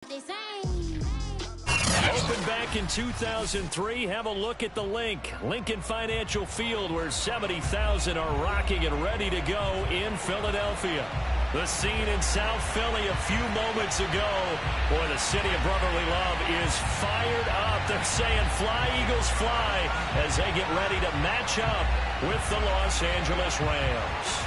Opened back in 2003, have a look at the link. Lincoln Financial Field, where 70,000 are rocking and ready to go in Philadelphia. The scene in South Philly a few moments ago. Boy, the city of brotherly love is fired up. They're saying, "Fly, Eagles, fly," as they get ready to match up with the Los Angeles Rams.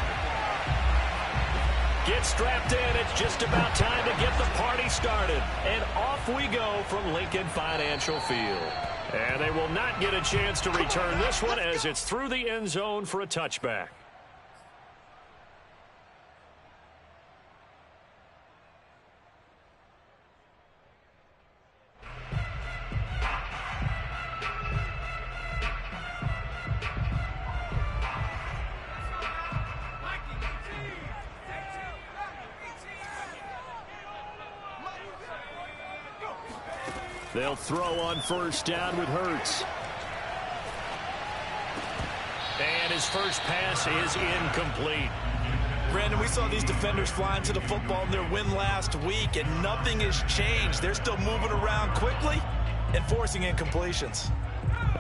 Get strapped in. It's just about time to get the party started. And off we go from Lincoln Financial Field. And they will not get a chance to return this one as it's through the end zone for a touchback. They'll throw on first down with Hurts. And his first pass is incomplete. Brandon, we saw these defenders flying to the football in their win last week, and nothing has changed. They're still moving around quickly and forcing incompletions.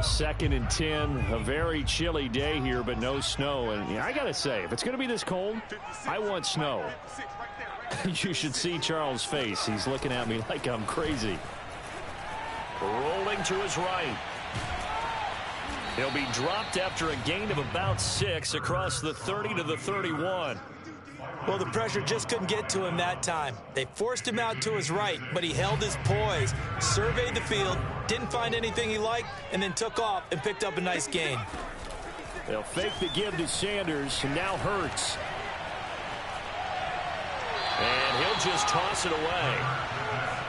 2nd and 10, a very chilly day here, but no snow. And I got to say, if it's going to be this cold, I want snow. You should see Charles' face. He's looking at me like I'm crazy. Rolling to his right. He'll be dropped after a gain of about 6 across the 30 to the 31. Well, the pressure just couldn't get to him that time. They forced him out to his right, but he held his poise, surveyed the field, didn't find anything he liked, and then took off and picked up a nice gain. They'll fake the give to Sanders, and now Hurts. And he'll just toss it away.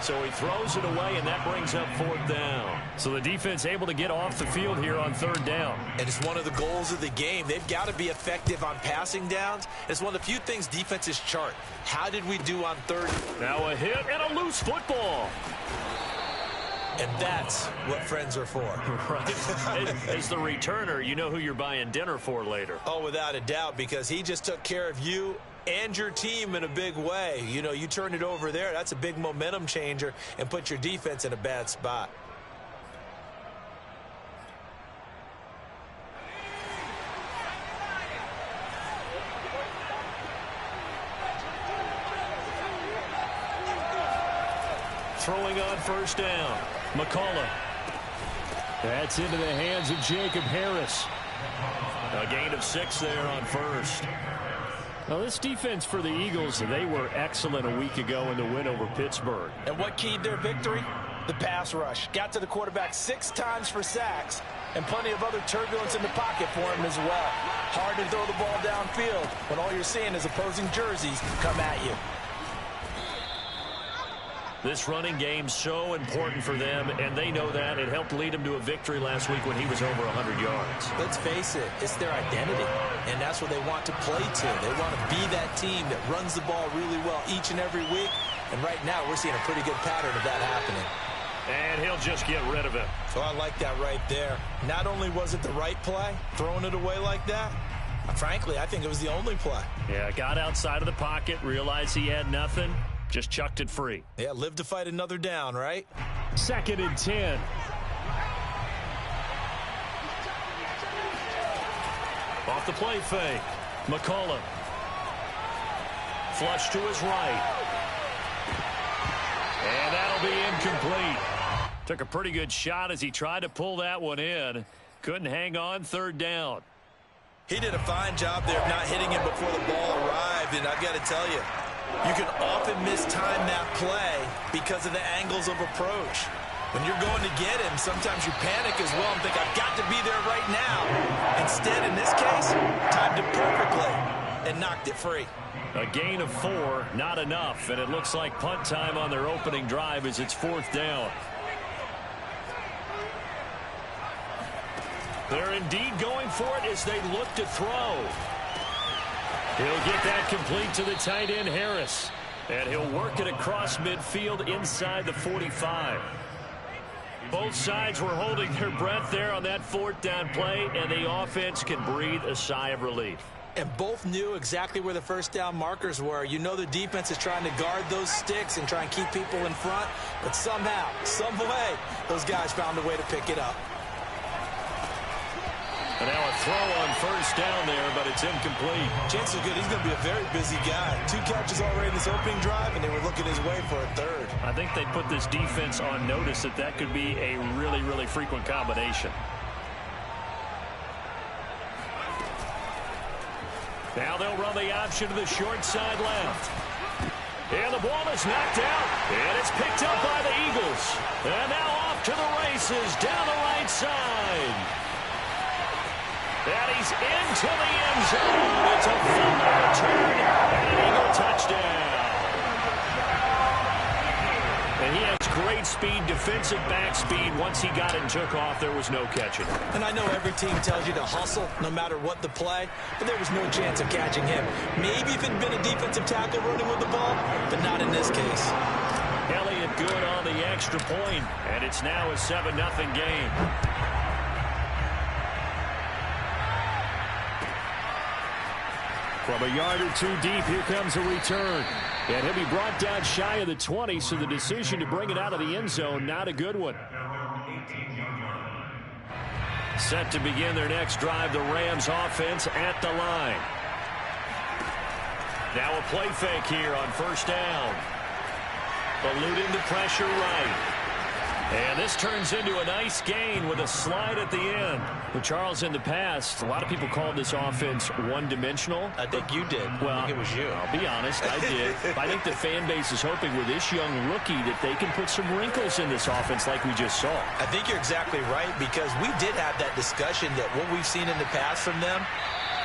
So he throws it away, and that brings up 4th down. So the defense able to get off the field here on 3rd down. And it's one of the goals of the game. They've got to be effective on passing downs. It's one of the few things defenses chart. How did we do on 3rd? Now a hit and a loose football. And that's what friends are for. Right. As the returner, you know who you're buying dinner for later. Oh, without a doubt, because he just took care of you and your team in a big way. You know, you turn it over there, that's a big momentum changer and put your defense in a bad spot. Throwing on first down, McCullough. That's into the hands of Jacob Harris. A gain of 6 there on first. Now, this defense for the Eagles, they were excellent a week ago in the win over Pittsburgh. And what keyed their victory? The pass rush. Got to the quarterback 6 times for sacks, and plenty of other turbulence in the pocket for him as well. Hard to throw the ball downfield when all you're seeing is opposing jerseys come at you. This running game's so important for them, and they know that. It helped lead them to a victory last week when he was over 100 yards. Let's face it, it's their identity, and that's what they want to play to. They want to be that team that runs the ball really well each and every week, and right now we're seeing a pretty good pattern of that happening. And he'll just get rid of it. So I like that right there. Not only was it the right play, throwing it away like that, frankly, I think it was the only play. Yeah, got outside of the pocket, realized he had nothing. Just chucked it free. Yeah, live to fight another down, right? 2nd and 10. Off the play fake. McCullough. Flush to his right. And that'll be incomplete. Took a pretty good shot as he tried to pull that one in. Couldn't hang on, 3rd down. He did a fine job there of not hitting him before the ball arrived, and I've got to tell you, you can often mistime that play because of the angles of approach. When you're going to get him, sometimes you panic as well and think, I've got to be there right now. Instead, in this case, timed it perfectly and knocked it free. A gain of 4, not enough, and it looks like punt time on their opening drive as it's 4th down. They're indeed going for it as they look to throw. He'll get that complete to the tight end, Harris. And he'll work it across midfield inside the 45. Both sides were holding their breath there on that 4th down play, and the offense can breathe a sigh of relief. And both knew exactly where the first down markers were. You know the defense is trying to guard those sticks and try and keep people in front. But somehow, some way, those guys found a way to pick it up. And now a throw on first down there, but it's incomplete. Chances are good he's going to be a very busy guy. 2 catches already in this opening drive, and they were looking his way for a third. I think they put this defense on notice that that could be a really, really frequent combination. Now they'll run the option to the short side left. And the ball is knocked out. And it's picked up by the Eagles. And now off to the races down the right side. And he's into the end zone. It's a fumble return and an Eagle touchdown. And he has great speed, defensive back speed. Once he got it and took off, there was no catching. And I know every team tells you to hustle no matter what the play, but there was no chance of catching him. Maybe if it had been a defensive tackle running with the ball, but not in this case. Elliott good on the extra point, and it's now a 7-0 game. From a yard or two deep, here comes a return. And he'll be brought down shy of the 20, so the decision to bring it out of the end zone, not a good one. Set to begin their next drive, the Rams offense at the line. Now a play fake here on first down. Eluding the pressure right. And this turns into a nice gain with a slide at the end. But Charles, in the past, a lot of people called this offense one-dimensional. I think you did. Well, I think it was you. I'll be honest, I did. I think the fan base is hoping with this young rookie that they can put some wrinkles in this offense like we just saw. I think you're exactly right, because we did have that discussion that what we've seen in the past from them,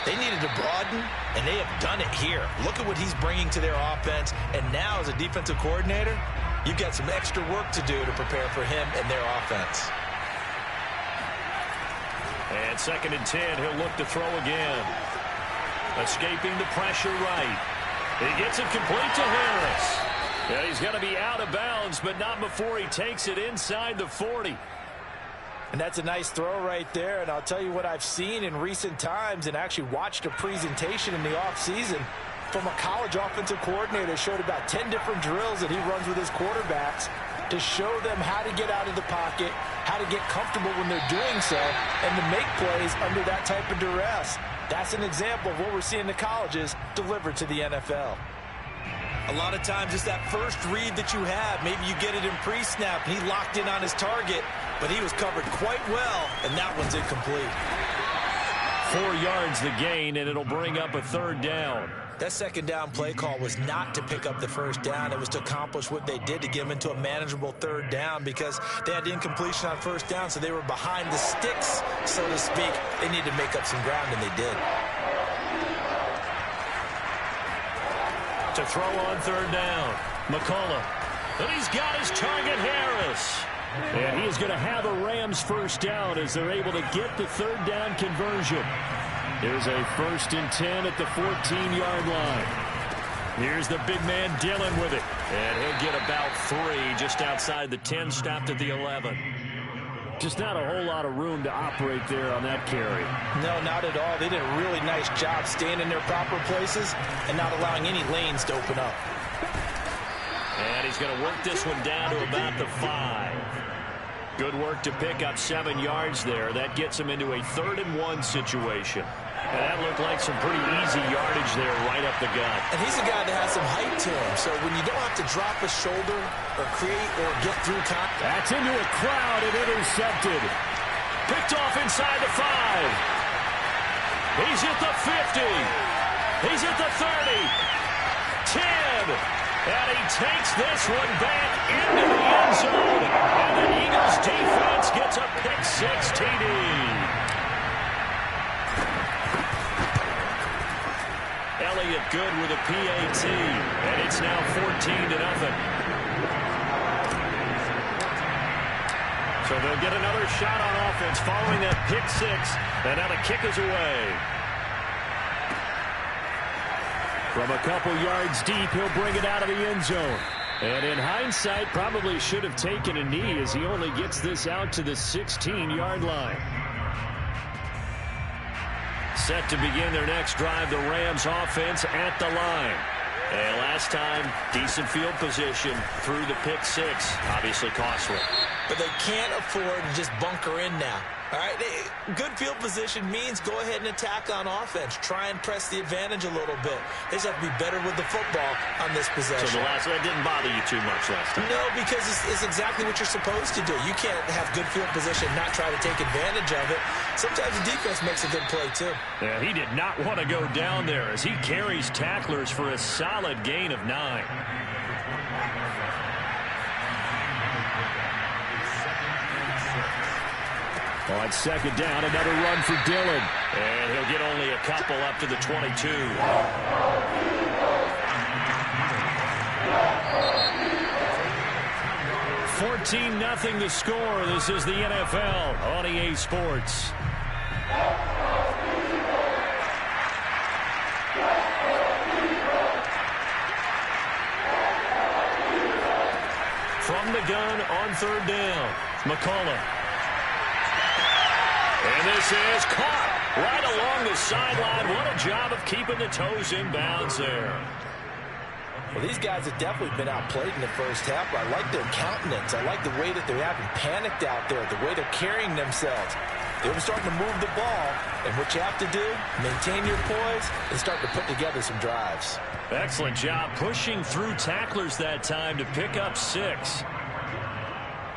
they needed to broaden, and they have done it here. Look at what he's bringing to their offense. And now, as a defensive coordinator, you've got some extra work to do to prepare for him and their offense. And 2nd and 10, he'll look to throw again. Escaping the pressure right. He gets it complete to Harris. Yeah, he's going to be out of bounds, but not before he takes it inside the 40. And that's a nice throw right there. And I'll tell you what I've seen in recent times and actually watched a presentation in the offseason from a college offensive coordinator that showed about 10 different drills that he runs with his quarterbacks to show them how to get out of the pocket, how to get comfortable when they're doing so, and to make plays under that type of duress. That's an example of what we're seeing in the colleges delivered to the NFL. A lot of times it's that first read that you have. Maybe you get it in pre-snap, and he locked in on his target, but he was covered quite well, and that one's incomplete. 4 yards the gain, and it'll bring up a 3rd down. That 2nd down play call was not to pick up the 1st down. It was to accomplish what they did to get them into a manageable 3rd down, because they had incompletion on 1st down, so they were behind the sticks, so to speak. They needed to make up some ground, and they did. To throw on 3rd down, McCullough. And he's got his target, Harris. And he is going to have a Rams 1st down as they're able to get the 3rd down conversion. Here's a 1st and 10 at the 14-yard line. Here's the big man Dillon with it. And he'll get about 3 just outside the 10, stopped at the 11. Just not a whole lot of room to operate there on that carry. No, not at all. They did a really nice job staying in their proper places and not allowing any lanes to open up. And he's going to work this one down to about the 5. Good work to pick up 7 yards there. That gets him into a 3rd and 1 situation. And that looked like some pretty easy yardage there right up the gut. And he's a guy that has some height to him. So when you don't have to drop a shoulder or create or get through contact. That's into a crowd and intercepted. Picked off inside the 5. He's at the 50. He's at the 30. 10. And he takes this one back into the end zone. And the Eagles defense gets a pick-6 TD. Elliott good with a PAT. And it's now 14-0. So they'll get another shot on offense following that pick-6. And now the kick is away. From a couple yards deep, he'll bring it out of the end zone. And in hindsight, probably should have taken a knee as he only gets this out to the 16-yard line. Set to begin their next drive, the Rams offense at the line. And last time, decent field position through the pick six. Obviously costly. But they can't afford to just bunker in now. All right, good field position means go ahead and attack on offense. Try and press the advantage a little bit. They just have to be better with the football on this possession. So that didn't bother you too much last time? No, because it's exactly what you're supposed to do. You can't have good field position and not try to take advantage of it. Sometimes the defense makes a good play, too. Yeah, he did not want to go down there as he carries tacklers for a solid gain of 9. On second down, another run for Dillon. And he'll get only a couple up to the 22. 14-0 the score. This is the NFL on EA Sports. From the gun on third down, McCullough. And this is caught right along the sideline. What a job of keeping the toes in bounds there. Well, these guys have definitely been outplayed in the first half. I like their countenance. I like the way that they're having panicked out there, the way they're carrying themselves. They were starting to move the ball, and what you have to do, maintain your poise and start to put together some drives. Excellent job pushing through tacklers that time to pick up 6.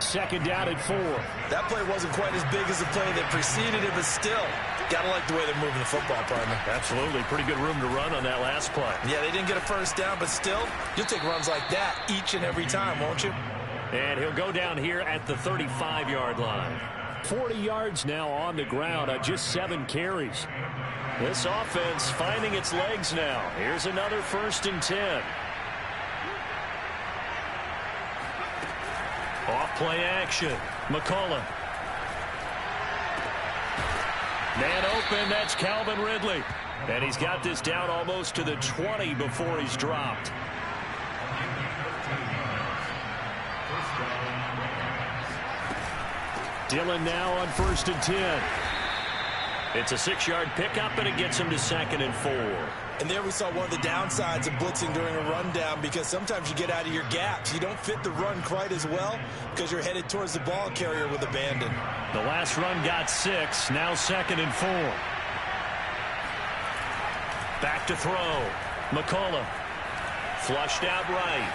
Second down at 4. That play wasn't quite as big as the play that preceded it, but still, gotta like the way they're moving the football, partner. Absolutely. Pretty good room to run on that last play. Yeah, they didn't get a first down, but still, you'll take runs like that each and every time, won't you? And he'll go down here at the 35-yard line. 40 yards now on the ground on just 7 carries. This offense finding its legs now. Here's another 1st and 10. Off play action. McCullough. Man open, that's Calvin Ridley. And he's got this down almost to the 20 before he's dropped. Dillon now on 1st and 10. It's a 6-yard pickup, and it gets him to 2nd and 4. And there we saw one of the downsides of blitzing during a rundown, because sometimes you get out of your gaps. You don't fit the run quite as well because you're headed towards the ball carrier with abandon. The last run got 6, now 2nd and 4. Back to throw. McCullough. Flushed out right.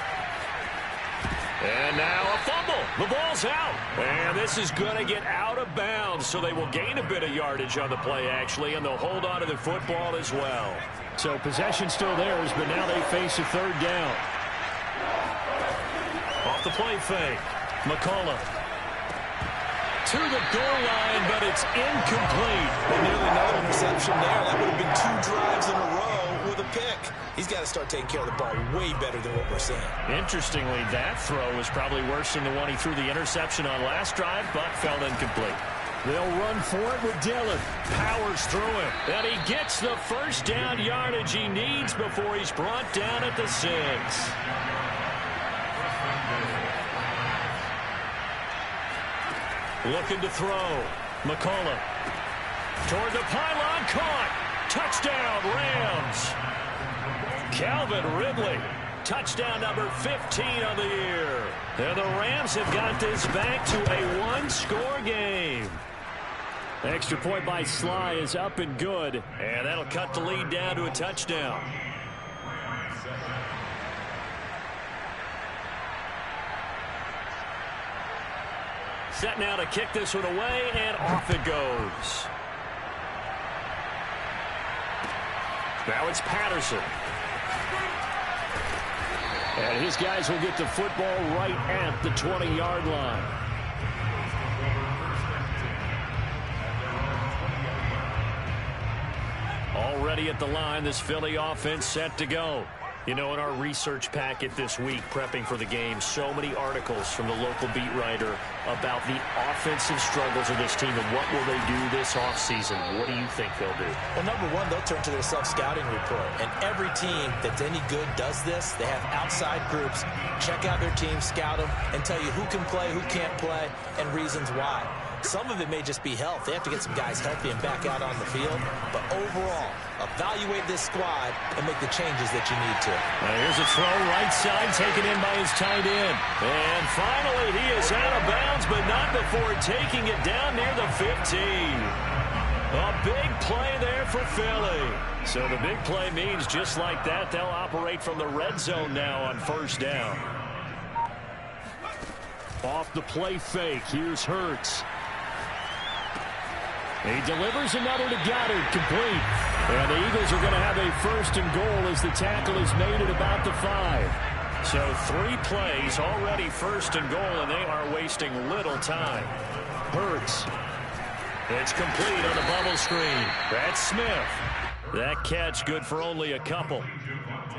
And now a fumble. The ball's out. And this is going to get out of bounds, so they will gain a bit of yardage on the play, actually, and they'll hold on to the football as well. So possession still theirs, but now they face a 3rd down. Off the play fake. McCullough. To the goal line, but it's incomplete. And nearly another interception there. That would have been 2 drives in a row with a pick. He's got to start taking care of the ball way better than what we're seeing. Interestingly, that throw was probably worse than the one he threw the interception on last drive, but fell incomplete. They'll run for it with Dillon. Powers through it. And he gets the 1st down yardage he needs before he's brought down at the 6. Looking to throw. McCullough. Toward the pylon. Caught. Touchdown, Rams. Calvin Ridley. Touchdown number 15 on the year. And the Rams have got this back to a 1-score game. Extra point by Sly is up and good. And that'll cut the lead down to a touchdown. Set now to kick this one away, and off it goes. Now it's Patterson. And his guys will get the football right at the 20-yard line. Already at the line, this Philly offense set to go. You know, in our research packet this week, prepping for the game, so many articles from the local beat writer about the offensive struggles of this team and what will they do this offseason. What do you think they'll do? Well, number one, they'll turn to their self-scouting report. And every team that's any good does this. They have outside groups, check out their team, scout them, and tell you who can play, who can't play, and reasons why. Some of it may just be health. They have to get some guys healthy and back out on the field. But overall, evaluate this squad and make the changes that you need to. Here's a throw right side taken in by his tight end. And finally, he is out of bounds, but not before taking it down near the 15. A big play there for Philly. So the big play means just like that, they'll operate from the red zone now on first down. Off the play fake, here's Hurts. He delivers another to Goddard, complete. And the Eagles are going to have a first and goal as the tackle is made at about the 5. So 3 plays, already first and goal, and they are wasting little time. Hurts. It's complete on the bubble screen. That's Smith. That catch good for only a couple.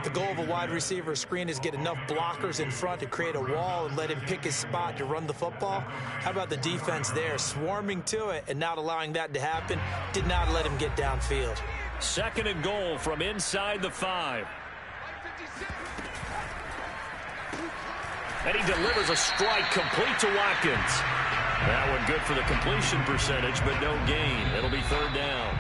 The goal of a wide receiver screen is get enough blockers in front to create a wall and let him pick his spot to run the football. How about the defense there, swarming to it and not allowing that to happen? Did not let him get downfield. Second and goal from inside the 5. And he delivers a strike complete to Watkins. That one good for the completion percentage, but no gain. It'll be third down.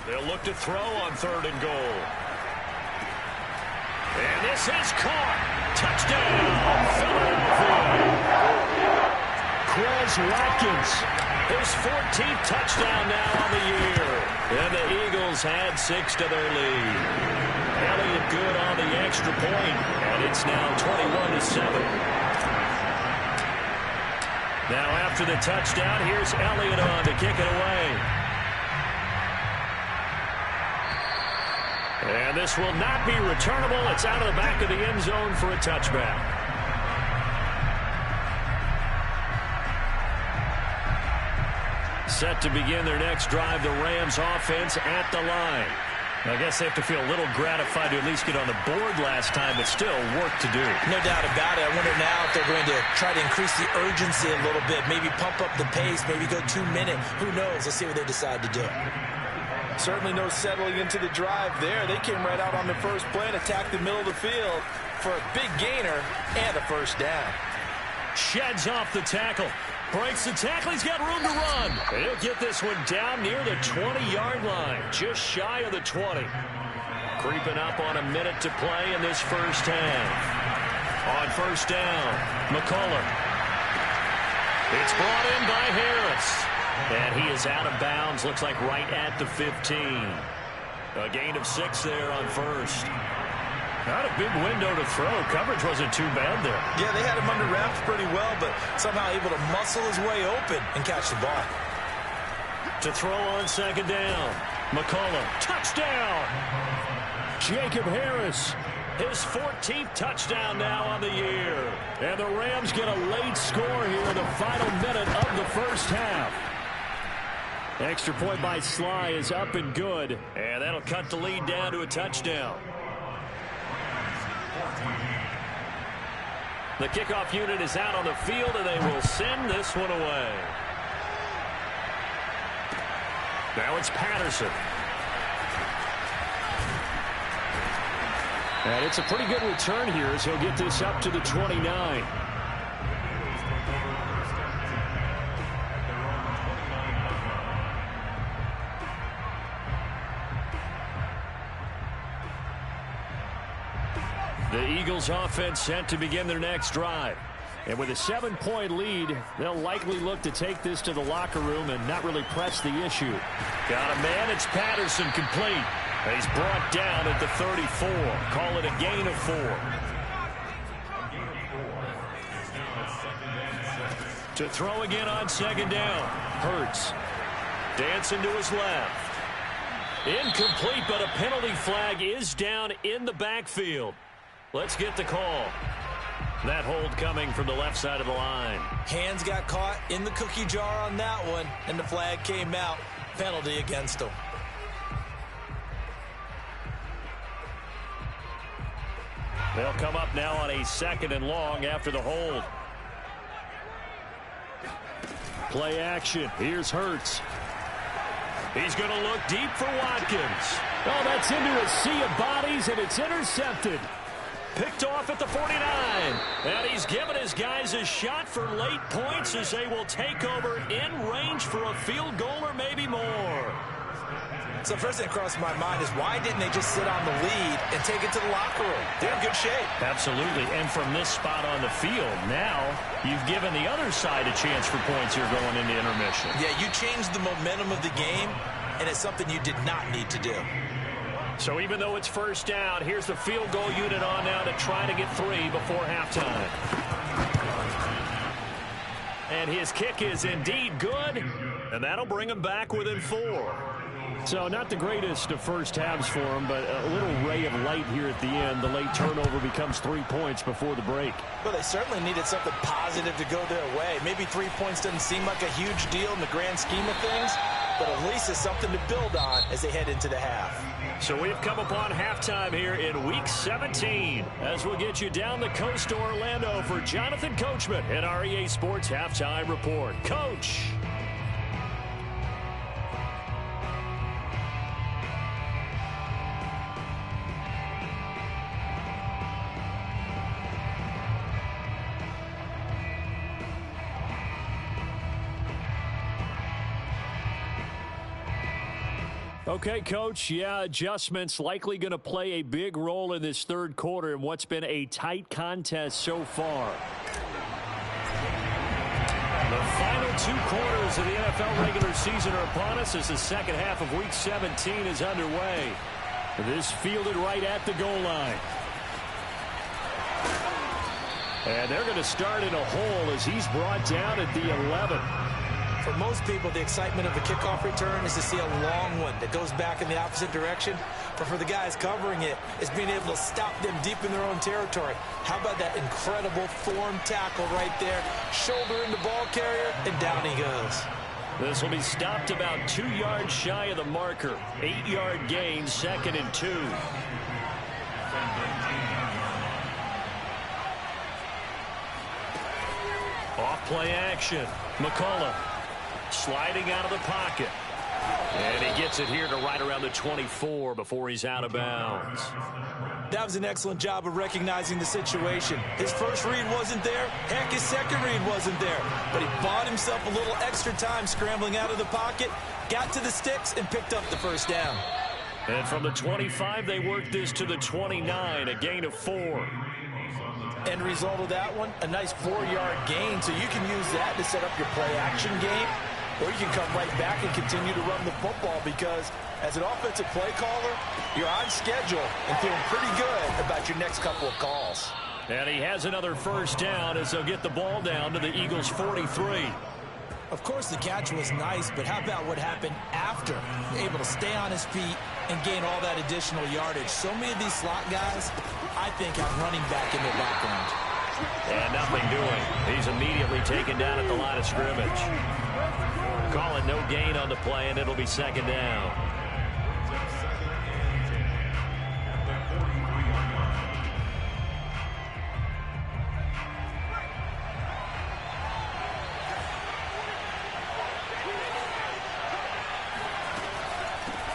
They'll look to throw on third and goal. And this is caught. Touchdown, Philadelphia. Quez Watkins, his 14th touchdown now on the year. And the Eagles had 6 to their lead. Elliott good on the extra point, and it's now 21-7. Now after the touchdown, here's Elliott on to kick it away. And this will not be returnable. It's out of the back of the end zone for a touchback. Set to begin their next drive, the Rams offense at the line. I guess they have to feel a little gratified to at least get on the board last time, but still work to do. No doubt about it. I wonder now if they're going to try to increase the urgency a little bit, maybe pump up the pace, maybe go 2 minute. Who knows? Let's see what they decide to do. Certainly no settling into the drive there. They came right out on the first play and attacked the middle of the field for a big gainer and a first down. Sheds off the tackle. Breaks the tackle. He's got room to run. And he'll get this one down near the 20-yard line. Just shy of the 20. Creeping up on a minute to play in this first half. On first down, McCullough. It's brought in by Harris. And he is out of bounds, looks like right at the 15. A gain of 6 there on first. Not a big window to throw. Coverage wasn't too bad there. Yeah, they had him under wraps pretty well, but somehow able to muscle his way open and catch the ball. To throw on second down. McCullough, touchdown! Jacob Harris, his 14th touchdown now on the year. And the Rams get a late score here in the final minute of the first half. Extra point by Sly is up and good, and that'll cut the lead down to a touchdown. The kickoff unit is out on the field, and they will send this one away. Now it's Patterson. And it's a pretty good return here as he'll get this up to the 29. The Eagles offense set to begin their next drive. And with a 7-point lead, they'll likely look to take this to the locker room and not really press the issue. Got a man, it's Patterson, complete. And he's brought down at the 34. Call it a gain of 4. To throw again on second down. Hurts. Dancing to his left. Incomplete, but a penalty flag is down in the backfield. Let's get the call. That hold coming from the left side of the line. Hands got caught in the cookie jar on that one, and the flag came out. Penalty against him. They'll come up now on a 2nd and long after the hold. Play action. Here's Hurts. He's going to look deep for Watkins. Oh, that's into a sea of bodies, and it's intercepted. Picked off at the 49. And he's given his guys a shot for late points as they will take over in range for a field goal or maybe more. So first thing that crossed my mind is why didn't they just sit on the lead and take it to the locker room? They're in good shape. Absolutely. And from this spot on the field, now you've given the other side a chance for points here going into intermission. Yeah, you changed the momentum of the game, and it's something you did not need to do. So even though it's first down, here's the field goal unit on now to try to get 3 before halftime. And his kick is indeed good, and that'll bring him back within 4. So not the greatest of first halves for him, but a little ray of light here at the end. The late turnover becomes 3 points before the break. Well, they certainly needed something positive to go their way. Maybe 3 points doesn't seem like a huge deal in the grand scheme of things, but at least it's something to build on as they head into the half. So we've come upon halftime here in Week 17 as we'll get you down the coast to Orlando for Jonathan Coachman at our EA Sports Halftime Report. Coach. Okay, Coach, yeah, adjustments likely going to play a big role in this third quarter in what's been a tight contest so far. The final 2 quarters of the NFL regular season are upon us as the second half of Week 17 is underway. This fielded right at the goal line. And they're going to start in a hole as he's brought down at the 11. For most people, the excitement of the kickoff return is to see a long one that goes back in the opposite direction. But for the guys covering it, it's being able to stop them deep in their own territory. How about that incredible form tackle right there? Shoulder in the ball carrier, and down he goes. This will be stopped about 2 yards shy of the marker. 8-yard gain, 2nd and 2. Off play action. McCullough. Sliding out of the pocket. And he gets it here to right around the 24 before he's out of bounds. That was an excellent job of recognizing the situation. His first read wasn't there. Heck, his second read wasn't there. But he bought himself a little extra time scrambling out of the pocket, got to the sticks, and picked up the first down. And from the 25, they worked this to the 29, a gain of 4. End result of that one, a nice 4-yard gain. So you can use that to set up your play-action game. Or you can come right back and continue to run the football because as an offensive play caller, you're on schedule and feeling pretty good about your next couple of calls. And he has another first down as they'll get the ball down to the Eagles' 43. Of course, the catch was nice, but how about what happened after? Able to stay on his feet and gain all that additional yardage. So many of these slot guys, I think, have running back in their background. And nothing doing. He's immediately taken down at the line of scrimmage. Call it no gain on the play, and it'll be 2nd down.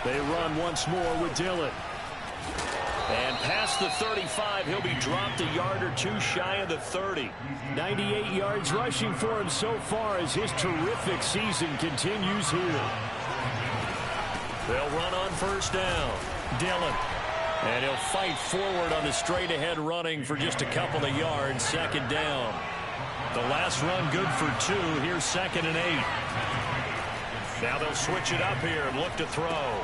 They run once more with Dillon. And past the 35, he'll be dropped a yard or 2 shy of the 30. 98 yards rushing for him so far as his terrific season continues here. They'll run on first down. Dillon. And he'll fight forward on the straight-ahead running for just a couple of yards. 2nd down. The last run good for 2. Here's 2nd and 8. Now they'll switch it up here and look to throw.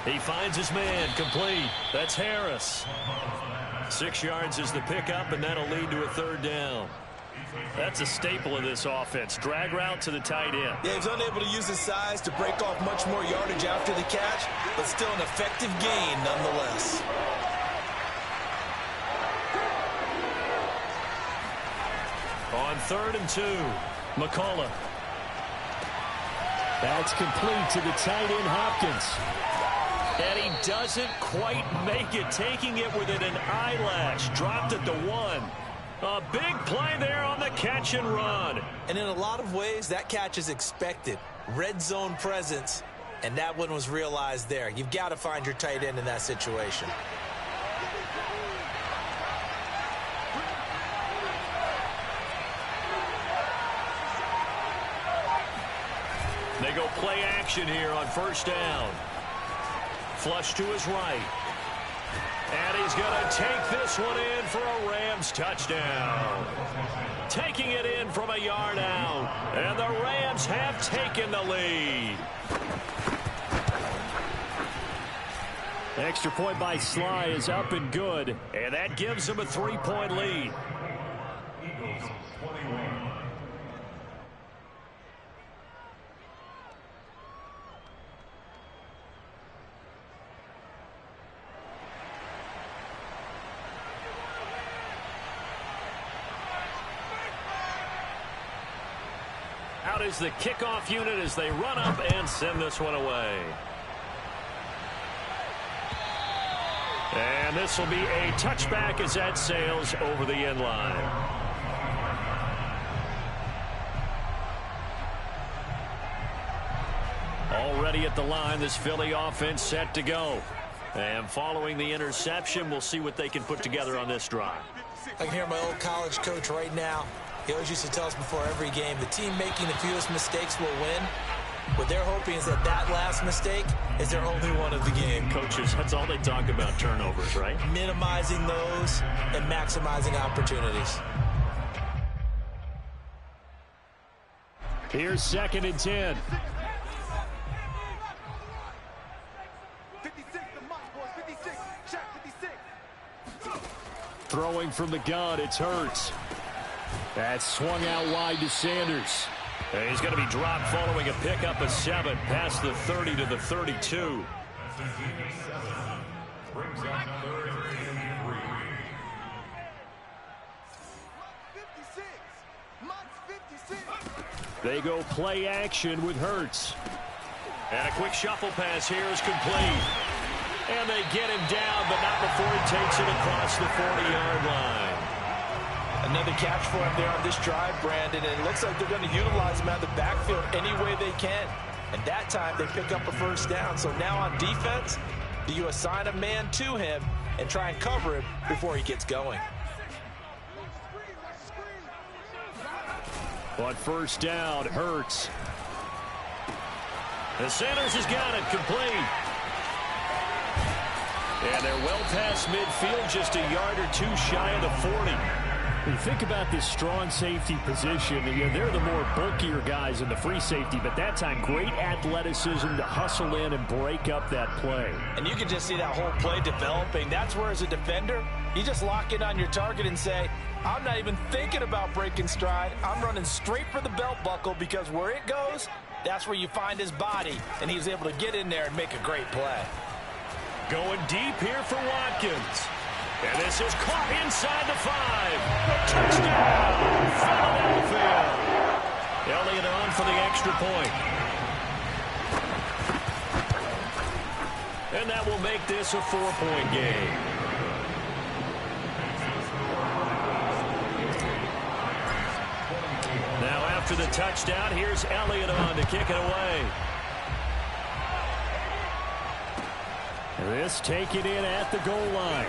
He finds his man, complete. That's Harris. 6 yards is the pickup, and that'll lead to a 3rd down. That's a staple of this offense. Drag route to the tight end. Yeah, he's unable to use his size to break off much more yardage after the catch, but still an effective gain nonetheless. On 3rd and 2, McCullough. That's complete to the tight end, Hopkins. And he doesn't quite make it, taking it within an eyelash. Dropped at the 1. A big play there on the catch. catch and run. And in a lot of ways, that catch is expected. Red zone presence, and that one was realized there. You've got to find your tight end in that situation. They go play action here on first down. Flush to his right. And he's going to take this one in for a Rams touchdown. Taking it in from a yard out. And the Rams have taken the lead. Extra point by Sly is up and good. And that gives them a 3-point lead. Out is the kickoff unit as they run up and send this one away. And this will be a touchback as that sails over the end line. Already at the line, this Philly offense set to go. And following the interception, we'll see what they can put together on this drive. I can hear my old college coach right now. He always used to tell us before every game, the team making the fewest mistakes will win. What they're hoping is that that last mistake is their only one of the game. Coaches, that's all they talk about, turnovers, right? Minimizing those and maximizing opportunities. Here's 2nd and 10. Throwing from the gun, it's Hurts. That's swung out wide to Sanders. And he's going to be dropped following a pickup of 7 past the 30 to the 32. They go play action with Hurts. And a quick shuffle pass here is complete. And they get him down, but not before he takes it across the 40-yard line. Another catch for him there on this drive, Brandon, and it looks like they're going to utilize him out of the backfield any way they can. And that time they pick up a first down. So now on defense, do you assign a man to him and try and cover him before he gets going? On first down, Hurts. And Sanders has got it complete. And they're well past midfield, just a yard or two shy of the 40. When you think about this strong safety position, they're the more bulkier guys in the free safety, but that time great athleticism to hustle in and break up that play. And you can just see that whole play developing. That's where, as a defender, you just lock in on your target and say, I'm not even thinking about breaking stride. I'm running straight for the belt buckle, because where it goes, that's where you find his body. And he's able to get in there and make a great play. Going deep here for Watkins. And this is caught inside the 5. Touchdown, Philadelphia. Elliott on for the extra point. And that will make this a 4-point game. Now after the touchdown, here's Elliott on to kick it away. This taken in at the goal line.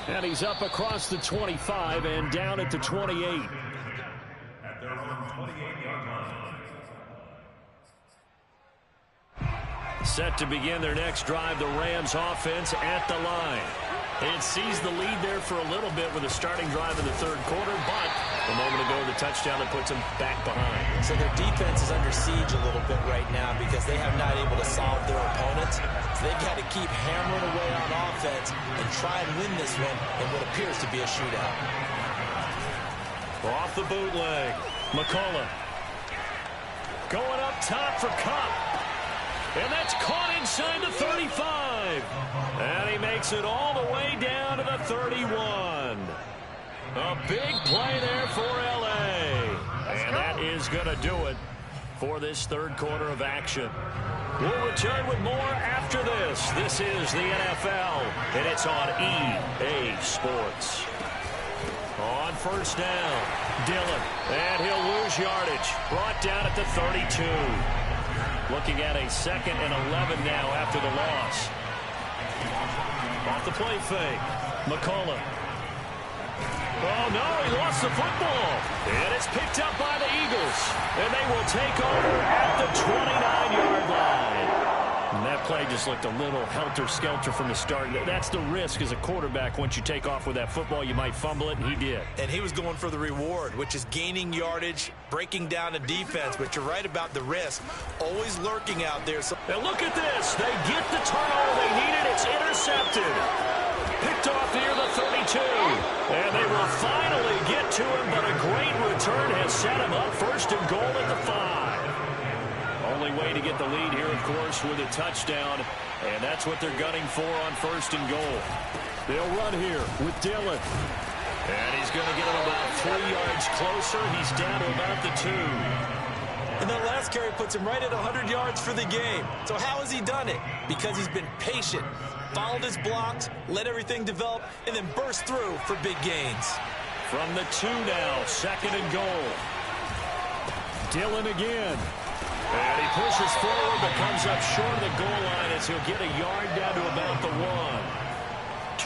And he's up across the 25 and down at the 28. Set to begin their next drive, the Rams offense at the line. It sees the lead there for a little bit with a starting drive in the third quarter, but a moment ago the touchdown that puts them back behind. So their defense is under siege a little bit right now because they have not able to solve their opponents. So they've got to keep hammering away on offense and try and win this one in what appears to be a shootout. Off the bootleg, McCullough. Going up top for Kupp. And that's caught inside the 35. And he makes it all the way down to the 31. A big play there for L.A. And that is going to do it for this third quarter of action. We'll return with more after this. This is the NFL, and it's on EA Sports. On first down, Dillon, and he'll lose yardage. Brought down at the 32. Looking at a 2nd and 11 now after the loss. Off the play fake, McCullough. Oh, no, he lost the football. And it's picked up by the Eagles. And they will take over at the 29-yard line. And that play just looked a little helter-skelter from the start. That's the risk as a quarterback. Once you take off with that football, you might fumble it, and he did. And he was going for the reward, which is gaining yardage, breaking down the defense. But you're right about the risk. Always lurking out there. And look at this. They get the turnover they needed. It's intercepted. Picked off near the 32. And they will finally get to him, but a great return has set him up 1st and goal at the 5. Only way to get the lead here, of course, with a touchdown. And that's what they're gunning for on 1st and goal. They'll run here with Dillon. And he's going to get him about 3 yards closer. He's down to about the 2. And that last carry puts him right at 100 yards for the game. So how has he done it? Because he's been patient, followed his blocks, let everything develop, and then burst through for big gains. From the 2 now, 2nd and goal. Dillon again. And he pushes forward, but comes up short of the goal line as he'll get a yard down to about the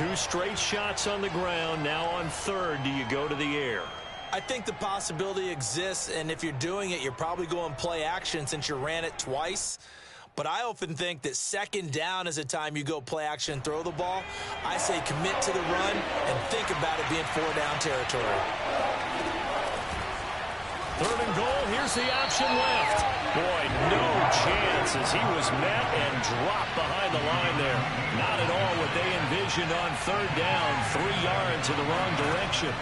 1. 2 straight shots on the ground. Now on 3rd, do you go to the air? I think the possibility exists, and if you're doing it, you're probably going play action since you ran it twice. But I often think that 2nd down is a time you go play action and throw the ball. I say commit to the run and think about it being 4-down territory. 3rd and goal. Here's the option left. Boy, no chance as he was met and dropped behind the line there. Not at all what they envisioned on 3rd down. 3 yards in the wrong direction.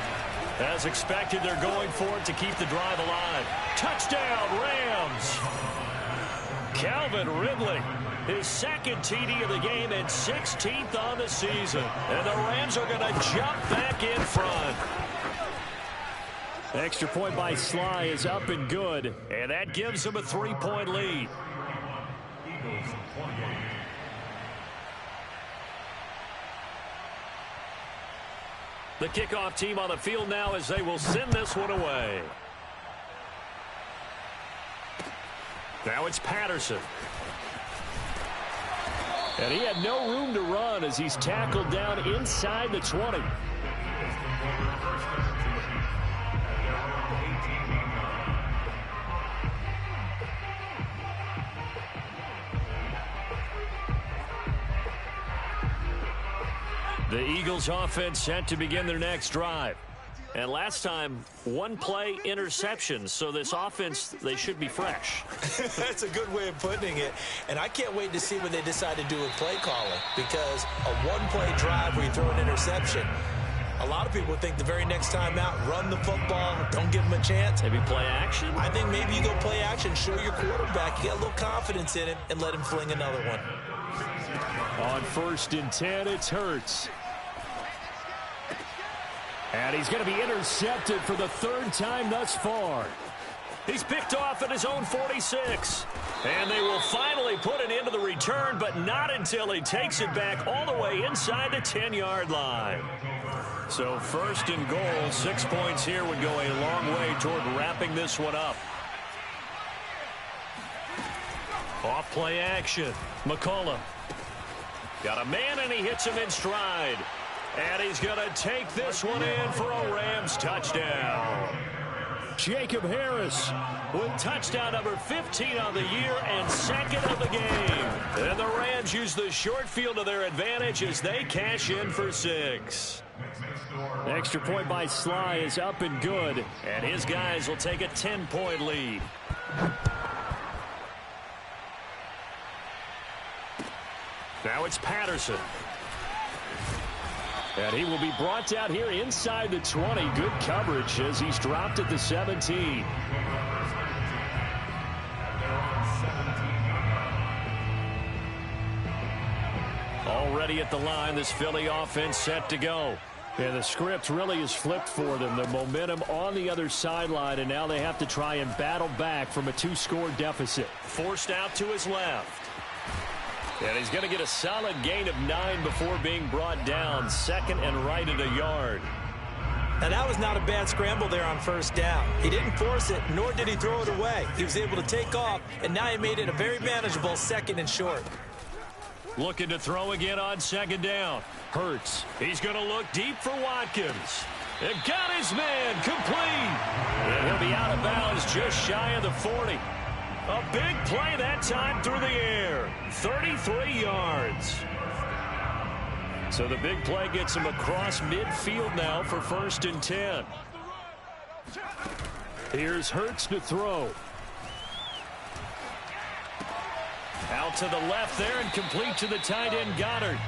As expected, they're going for it to keep the drive alive. Touchdown, Rams. Calvin Ridley, his 2nd TD of the game and 16th on the season. And the Rams are going to jump back in front. Extra point by Sly is up and good, and that gives them a 3-point lead. The kickoff team on the field now as they will send this one away. Now it's Patterson. And he had no room to run as he's tackled down inside the 20. The Eagles offense set to begin their next drive. And last time, 1 play interception. So this offense, they should be fresh. That's a good way of putting it. And I can't wait to see what they decide to do with play calling. Because a 1-play drive where you throw an interception, a lot of people think the very next time out, run the football, don't give them a chance. Maybe play action? I think maybe you go play action, show your quarterback, you get a little confidence in him, and let him fling another one. On 1st and 10, it's Hurts. And he's going to be intercepted for the 3rd time thus far. He's picked off at his own 46. And they will finally put an end to the return, but not until he takes it back all the way inside the 10-yard line. So 1st and goal, 6 points here would go a long way toward wrapping this one up. Off play action. McCullough. Got a man and he hits him in stride. And he's going to take this one in for a Rams touchdown. Jacob Harris with touchdown number 15 on the year and 2nd of the game. And the Rams use the short field to their advantage as they cash in for 6. Extra point by Sly is up and good. And his guys will take a 10-point lead. Now it's Patterson. And he will be brought down here inside the 20. Good coverage as he's dropped at the 17. Already at the line, this Philly offense set to go. And the script really is flipped for them. The momentum on the other sideline, and now they have to try and battle back from a 2-score deficit. Forced out to his left. And he's going to get a solid gain of 9 before being brought down. 2nd and right at a yard. Now, that was not a bad scramble there on first down. He didn't force it, nor did he throw it away. He was able to take off, and now he made it a very manageable 2nd and short. Looking to throw again on 2nd down. Hurts. He's going to look deep for Watkins. It got his man complete. And he'll be out of bounds just shy of the 40. A big play that time through the air. 33 yards. So the big play gets him across midfield now for 1st and 10. Here's Hurts to throw. Out to the left there and complete to the tight end Goddard.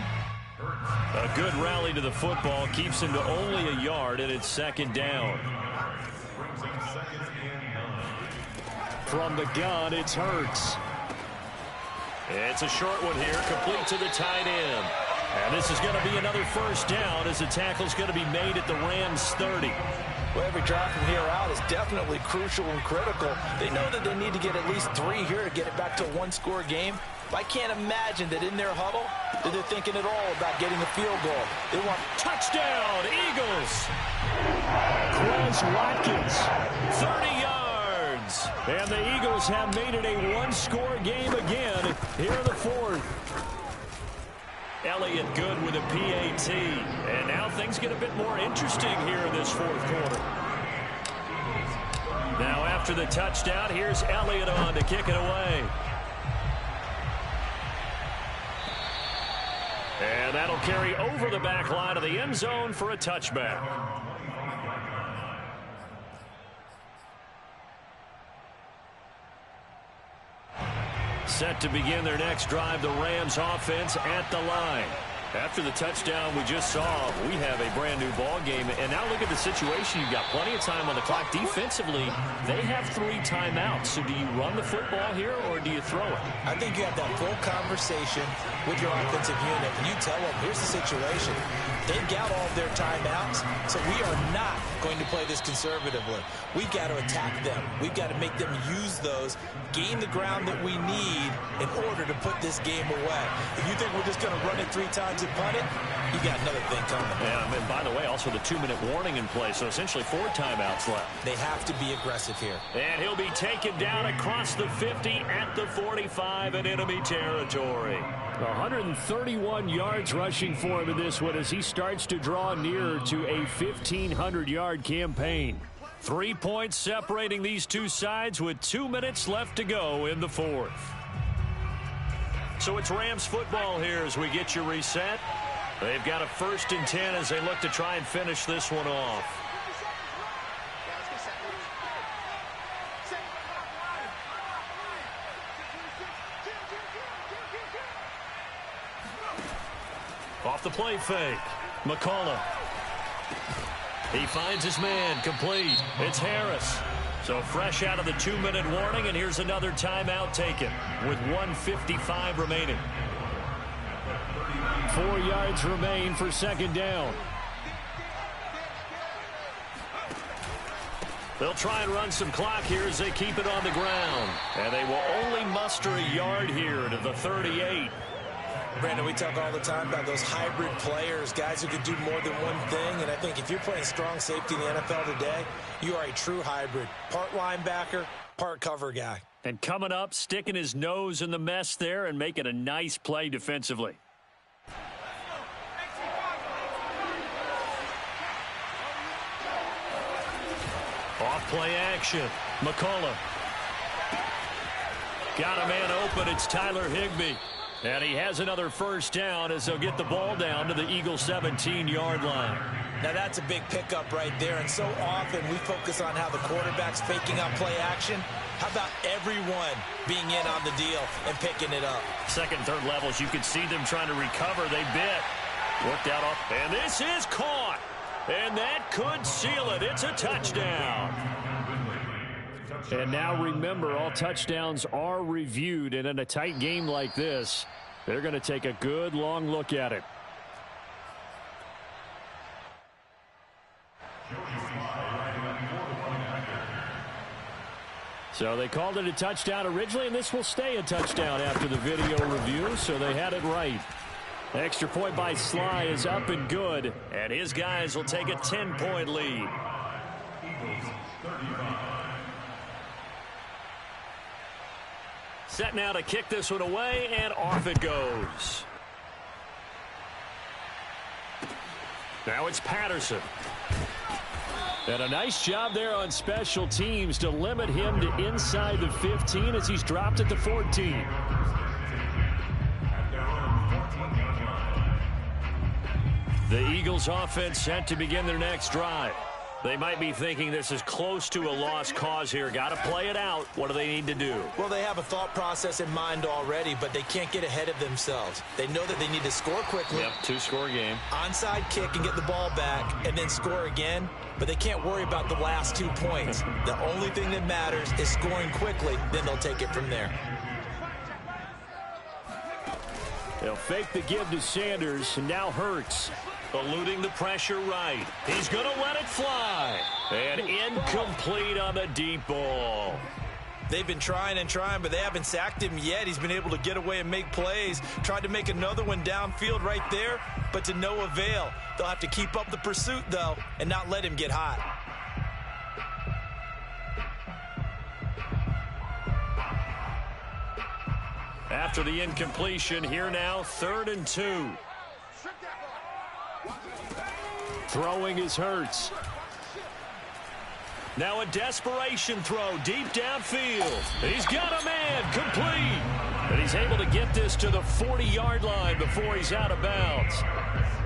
A good rally to the football keeps him to only a yard, and it's 2nd down. From the gun, it's Hurts. It's a short one here, complete to the tight end. And this is going to be another 1st down as the tackle's going to be made at the Rams' 30. Well, every drive from here out is definitely crucial and critical. They know that they need to get at least 3 here to get it back to a 1-score game. I can't imagine that in their huddle that they're thinking at all about getting a field goal. They want touchdown, Eagles. Quez Watkins, 30 yards. And the Eagles have made it a 1-score game again here in the 4th. Elliott good with a PAT. And now things get a bit more interesting here in this 4th quarter. Now after the touchdown, here's Elliott on to kick it away. And that'll carry over the back line of the end zone for a touchback. Set to begin their next drive, the Rams offense at the line. After the touchdown we just saw, we have a brand new ball game. And now look at the situation. You've got plenty of time on the clock. Defensively, they have 3 timeouts. So do you run the football here or do you throw it? I think you have that full conversation with your offensive unit, and you tell them, here's the situation. They've got all of their timeouts, so we are not going to play this conservatively. We've got to attack them. We've got to make them use those, gain the ground that we need in order to put this game away. If you think we're just going to run it 3 times and punt it, you got another thing coming. Yeah, and by the way, also the 2-minute warning in play, so essentially 4 timeouts left. They have to be aggressive here. And he'll be taken down across the 50 at the 45 in enemy territory. 131 yards rushing for him in this one as he starts to draw nearer to a 1,500-yard campaign. 3 points separating these two sides with 2 minutes left to go in the 4th. So it's Rams football here as we get you reset. They've got a 1st and 10 as they look to try and finish this one off. Off the play fake. McCullough. He finds his man complete. It's Harris. So fresh out of the 2-minute warning, and here's another timeout taken with 1:55 remaining. 4 yards remain for 2nd down. They'll try and run some clock here as they keep it on the ground. And they will only muster a yard here to the 38. Brandon, we talk all the time about those hybrid players, guys who can do more than one thing. And I think if you're playing strong safety in the NFL today, you are a true hybrid. Part linebacker, part cover guy. And coming up, sticking his nose in the mess there and making a nice play defensively. Off play action. McCullough. Got a man open. It's Tyler Higbee. And he has another 1st down as they'll get the ball down to the Eagles' 17-yard line. Now that's a big pickup right there. And so often we focus on how the quarterback's faking out play action. How about everyone being in on the deal and picking it up? 2nd and 3rd levels, you could see them trying to recover. They bit. Worked out off. And this is caught. And that could seal it. It's a touchdown. And now remember, all touchdowns are reviewed. And in a tight game like this, they're going to take a good long look at it. So they called it a touchdown originally, and this will stay a touchdown after the video review, so they had it right. Extra point by Sly is up and good, and his guys will take a 10-point lead. Set now to kick this one away, and off it goes. Now it's Patterson. And a nice job there on special teams to limit him to inside the 15 as he's dropped at the 14. The Eagles offense set to begin their next drive. They might be thinking this is close to a lost cause here. Got to play it out. What do they need to do? Well, they have a thought process in mind already, but they can't get ahead of themselves. They know that they need to score quickly. Yep, two-score game. Onside kick and get the ball back and then score again, but they can't worry about the last 2 points. The only thing that matters is scoring quickly, then they'll take it from there. They'll fake the give to Sanders, and now Hurts. Eluding the pressure right. He's going to let it fly. And incomplete on the deep ball. They've been trying and trying, but they haven't sacked him yet. He's been able to get away and make plays. Tried to make another one downfield right there, but to no avail. They'll have to keep up the pursuit, though, and not let him get hot. After the incompletion, here now, 3rd and 2. Throwing is Hurts. Now a desperation throw deep downfield. He's got a man, complete. And he's able to get this to the 40-yard line before he's out of bounds.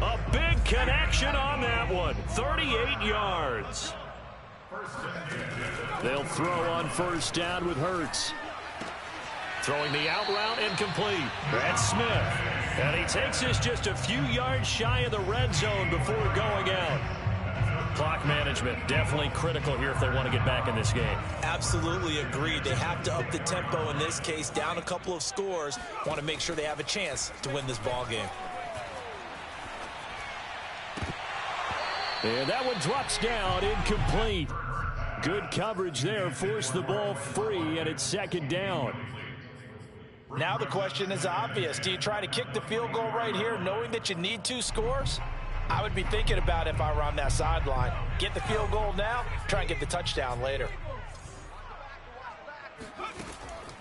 A big connection on that one, 38 yards. They'll throw on 1st down with Hurts. Throwing the out route incomplete. That's Smith. And he takes this just a few yards shy of the red zone before going out. Clock management definitely critical here if they want to get back in this game. Absolutely agreed. They have to up the tempo in this case, down a couple of scores. Want to make sure they have a chance to win this ball game. And that one drops down, incomplete. Good coverage there, forced the ball free, and it's 2nd down. Now the question is obvious. Do you try to kick the field goal right here knowing that you need 2 scores? I would be thinking about if I were on that sideline. Get the field goal now, try and get the touchdown later.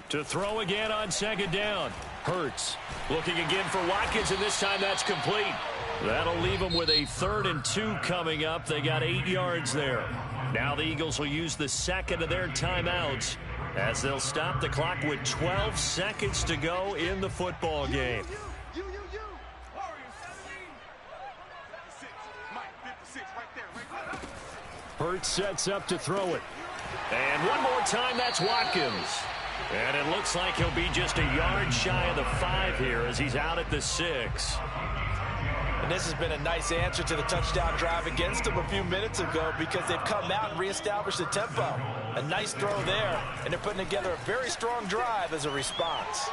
To throw again on 2nd down. Hurts looking again for Watkins, and this time that's complete. That'll leave them with a 3rd and 2 coming up. They got 8 yards there. Now the Eagles will use the 2nd of their timeouts as they'll stop the clock with 12 seconds to go in the football game. Hurts sets up to throw it. And one more time, that's Watkins. And it looks like he'll be just a yard shy of the 5 here as he's out at the 6. And this has been a nice answer to the touchdown drive against them a few minutes ago because they've come out and reestablished the tempo. A nice throw there, and they're putting together a very strong drive as a response.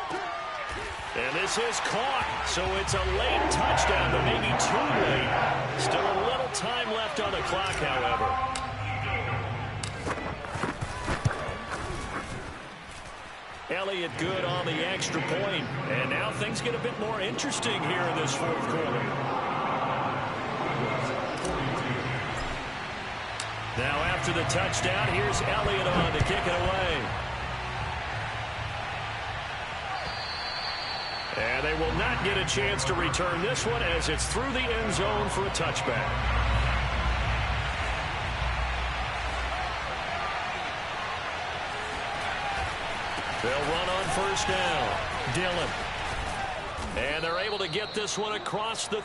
And this is caught, so it's a late touchdown, but maybe too late. Still a little time left on the clock, however. Elliott good on the extra point, and now things get a bit more interesting here in this 4th quarter. Now after the touchdown, here's Elliott on to kick it away. And they will not get a chance to return this one as it's through the end zone for a touchback. They'll run on 1st down. Dillon. And they're able to get this one across the